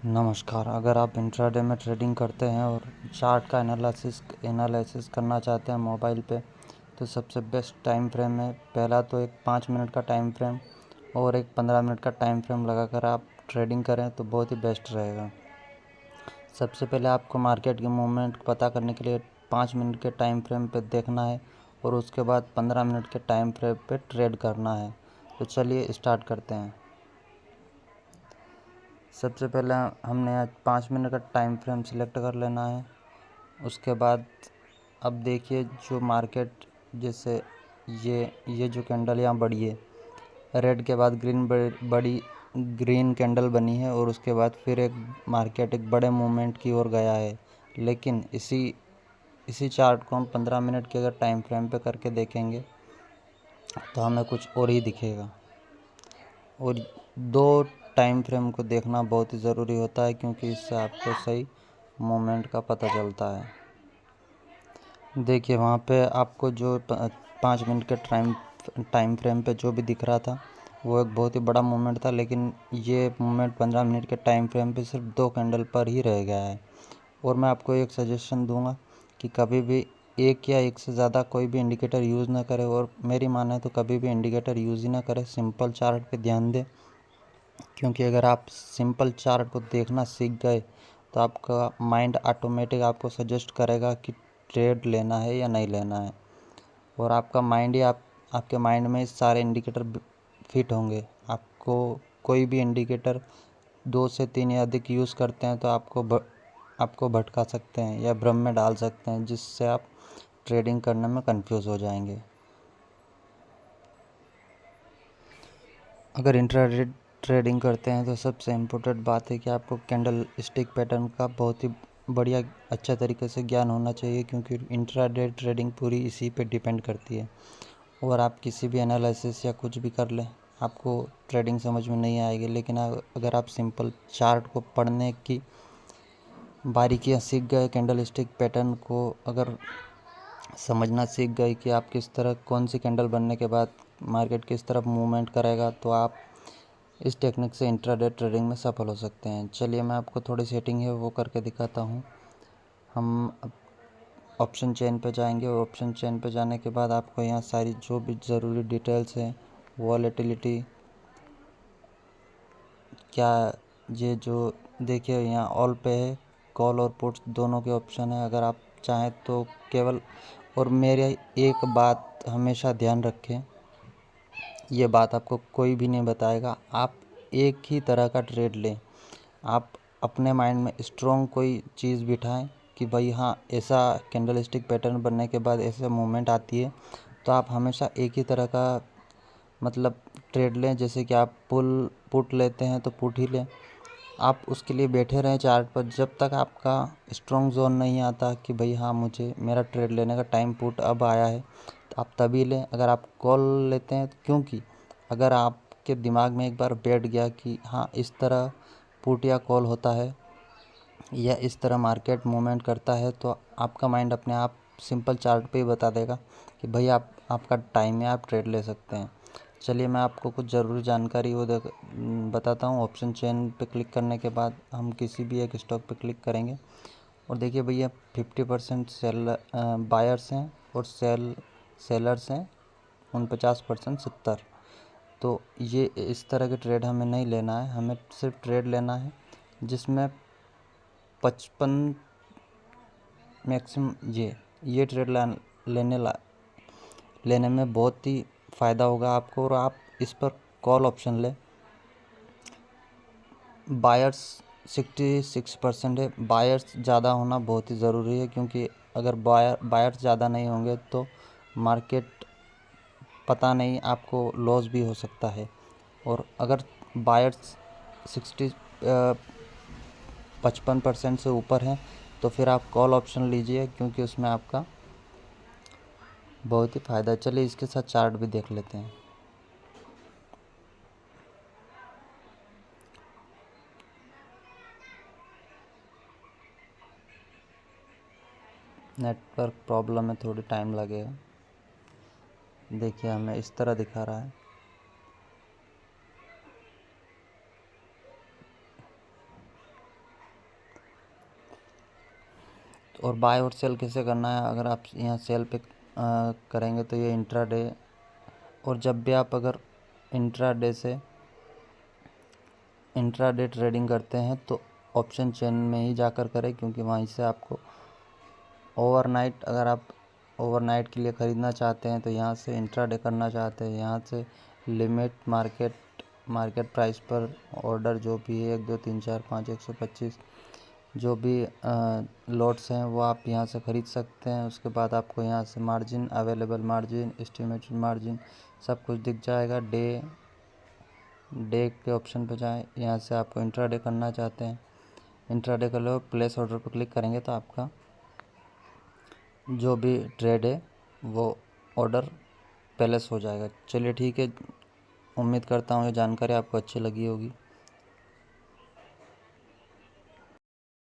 नमस्कार। अगर आप इंट्राडे में ट्रेडिंग करते हैं और चार्ट का एनालिसिस करना चाहते हैं मोबाइल पे, तो सबसे बेस्ट टाइम फ्रेम है। पहला तो एक 5 मिनट का टाइम फ्रेम और एक 15 मिनट का टाइम फ्रेम लगाकर आप ट्रेडिंग करें तो बहुत ही बेस्ट रहेगा। सबसे पहले आपको मार्केट के मूवमेंट पता करने के लिए 5 मिनट के टाइम फ्रेम पे देखना है और उसके बाद 15 मिनट के टाइम फ्रेम पे ट्रेड करना है। तो चलिए स्टार्ट करते हैं। सबसे पहले हमने आज 5 मिनट का टाइम फ्रेम सिलेक्ट कर लेना है। उसके बाद अब देखिए जो मार्केट, जैसे ये जो कैंडल यहाँ बढ़ी है, रेड के बाद ग्रीन कैंडल बनी है और उसके बाद फिर एक मार्केट एक बड़े मूवमेंट की ओर गया है। लेकिन इसी चार्ट को हम 15 मिनट के अगर टाइम फ्रेम पे करके देखेंगे तो हमें कुछ और ही दिखेगा। और दो टाइम फ्रेम को देखना बहुत ही ज़रूरी होता है, क्योंकि इससे आपको सही मोमेंट का पता चलता है। देखिए वहाँ पे आपको जो 5 मिनट के टाइम फ्रेम पे जो भी दिख रहा था वो एक बहुत ही बड़ा मोमेंट था, लेकिन ये मोमेंट 15 मिनट के टाइम फ्रेम पे सिर्फ 2 कैंडल पर ही रह गया है। और मैं आपको एक सजेशन दूंगा कि कभी भी एक या एक से ज़्यादा कोई भी इंडिकेटर यूज़ ना करें, और मेरी माने तो कभी भी इंडिकेटर यूज़ ही ना करें, सिंपल चार्ट पे ध्यान दें। क्योंकि अगर आप सिंपल चार्ट को देखना सीख गए तो आपका माइंड ऑटोमेटिक आपको सजेस्ट करेगा कि ट्रेड लेना है या नहीं लेना है। और आपका माइंड ही आपके माइंड में सारे इंडिकेटर फिट होंगे। आपको कोई भी इंडिकेटर 2 से 3 या अधिक यूज़ करते हैं तो आपको भटका सकते हैं या भ्रम में डाल सकते हैं, जिससे आप ट्रेडिंग करने में कंफ्यूज हो जाएंगे। अगर इंट्राडे ट्रेडिंग करते हैं तो सबसे इम्पोर्टेंट बात है कि आपको कैंडल स्टिक पैटर्न का बहुत ही बढ़िया अच्छा तरीके से ज्ञान होना चाहिए, क्योंकि इंट्राडे ट्रेडिंग पूरी इसी पे डिपेंड करती है। और आप किसी भी एनालिसिस या कुछ भी कर लें, आपको ट्रेडिंग समझ में नहीं आएगी। लेकिन अगर आप सिंपल चार्ट को पढ़ने की बारीकियाँ सीख गए, कैंडल स्टिक पैटर्न को अगर समझना सीख गए कि आप किस तरह कौन सी कैंडल बनने के बाद मार्केट किस तरफ मूवमेंट करेगा, तो आप इस टेक्निक से इंट्राडे ट्रेडिंग में सफल हो सकते हैं। चलिए मैं आपको थोड़ी सेटिंग है वो करके दिखाता हूँ। हम ऑप्शन चेन पे जाएंगे और ऑप्शन चेन पे जाने के बाद आपको यहाँ सारी जो भी ज़रूरी डिटेल्स हैं, वॉलेटिलिटी क्या, ये जो देखिए यहाँ ऑल पे है, कॉल और पुट्स दोनों के ऑप्शन है। अगर आप चाहें तो केवल, और मेरे एक बात हमेशा ध्यान रखें, ये बात आपको कोई भी नहीं बताएगा, आप एक ही तरह का ट्रेड लें। आप अपने माइंड में स्ट्रॉन्ग कोई चीज़ बिठाएं कि भाई हाँ, ऐसा कैंडल स्टिक पैटर्न बनने के बाद ऐसे मूवमेंट आती है, तो आप हमेशा एक ही तरह का मतलब ट्रेड लें। जैसे कि आप पुट लेते हैं तो पुट ही लें। आप उसके लिए बैठे रहें चार्ट पर जब तक आपका स्ट्रॉन्ग जोन नहीं आता कि भाई हाँ, मुझे मेरा ट्रेड लेने का टाइम पुट अब आया है, तो आप तभी लें। अगर आप कॉल लेते हैं, क्योंकि अगर आपके दिमाग में एक बार बैठ गया कि हाँ, इस तरह पुट या कॉल होता है या इस तरह मार्केट मूवमेंट करता है, तो आपका माइंड अपने आप सिंपल चार्ट पे ही बता देगा कि भाई आपका टाइम है, आप ट्रेड ले सकते हैं। चलिए मैं आपको कुछ ज़रूरी जानकारी वो बताता हूँ। ऑप्शन चेन पे क्लिक करने के बाद हम किसी भी एक स्टॉक पे क्लिक करेंगे और देखिए भैया 50% बायर्स हैं और सेलर्स हैं 49% 70। तो ये इस तरह के ट्रेड हमें नहीं लेना है, हमें सिर्फ ट्रेड लेना है जिसमें 55 मैक्सिमम, ये ट्रेड लेने में बहुत ही फ़ायदा होगा आपको। और आप इस पर कॉल ऑप्शन लें। बायर्स 66% है। बायर्स ज़्यादा होना बहुत ही ज़रूरी है, क्योंकि अगर बायर्स ज़्यादा नहीं होंगे तो मार्केट पता नहीं आपको लॉस भी हो सकता है। और अगर बायर्स 55% से ऊपर हैं तो फिर आप कॉल ऑप्शन लीजिए, क्योंकि उसमें आपका बहुत ही फ़ायदा है। चलिए इसके साथ चार्ट भी देख लेते हैं। नेटवर्क प्रॉब्लम है, थोड़ी टाइम लगेगा। देखिए हमें इस तरह दिखा रहा है। और बाय और सेल कैसे करना है, अगर आप यहाँ सेल पे करेंगे तो ये इंट्राडे, और जब भी आप अगर इंट्राडे ट्रेडिंग करते हैं तो ऑप्शन चेन में ही जाकर करें, क्योंकि वहीं से आपको ओवरनाइट, अगर आप ओवरनाइट के लिए ख़रीदना चाहते हैं तो यहाँ से इंट्राडे करना चाहते हैं, यहाँ से लिमिट मार्केट प्राइस पर ऑर्डर जो भी है 1 2 3 4 5 125 जो भी लॉट्स हैं वो आप यहाँ से ख़रीद सकते हैं। उसके बाद आपको यहाँ से margin, available margin, estimated margin सब कुछ दिख जाएगा। डे के ऑप्शन पे जाएं, यहाँ से आपको इंट्राडे करना चाहते हैं, इंट्राडे कर लो, प्लेस ऑर्डर पर क्लिक करेंगे तो आपका जो भी ट्रेड है वो ऑर्डर प्लेस हो जाएगा। चलिए ठीक है, उम्मीद करता हूँ ये जानकारी आपको अच्छी लगी होगी।